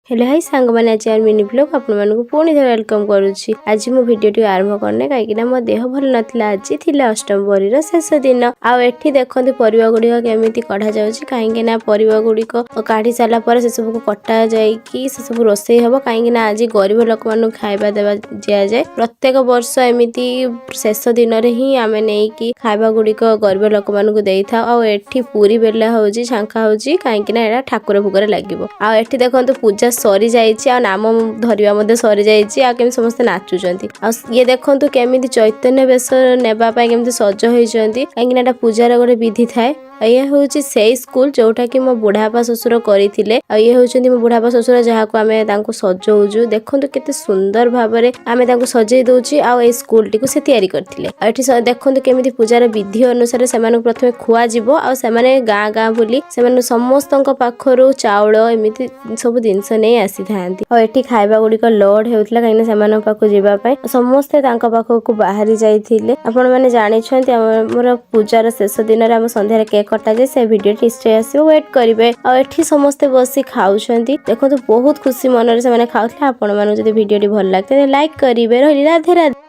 Hello hi सांग मैंने आज मिनी ब्लॉग आपको पुणी थे वेलकम करुच्ची। आज मो भिडियो आरंभ करने कहीं मो देह भल नाला। आज थी अष्टम परी शेष दिन आठी देखते परिवा गुड़िक केमी कढ़ा जाऊँगी कहीं परिवा गुड़िक काढ़ी सारापर से सब कटा जाकि से सब रोसे हम कहीं आज गरीब लोक मान खाଇବା देवा दिजाए। प्रत्येक वर्ष एमती शेष दिन ही आम नहीं खाଇବା गुड़िक गरीब लोक मान था। पूरी बेला हूँ छांका हूँ कहीं ठाकुर भोग लगे। आठी देखते पूजा सरी जाइए नाम धरवा सरी जाइए केमी समस्त नाचुंट। ये देखु केमी चैतन्य बेश नेबापी केमी सज होती कहीं पूजार गोटे विधि थाए। ये हूँ से स्कूल जोटा कि मो बुढ़ापा श्वशुर करते। ये हूँ मो बुढ़ापा श्वशुर जहाँ को आम सजाऊँ। देखो केते सुंदर भाव में आम सजे दौची आ स्कूल टी से तैयारी करते। देखो केमी पूजार विधि अनुसार से प्रथम खुआ से गाँ गाँ बुली से समस्त पाखर चाउल एमती सब जिनस नहीं आसी था। ये खाଇବା गुड़िक लोड होता कहीं से पाखु जावाई समस्ते पाखक बाहरी जाइए। आपण मैंने जानते मोर पूजार शेष दिन में संध्यारे केक कटा जाए से वीडियो निश्चय आसो वेट करेंगे। आठी समस्ते बसी खाऊँ देखो बहुत खुशी मन से खाऊे। आपण मैंने भिडियो भल लगते लाइक करेंगे। रही राधे राधे।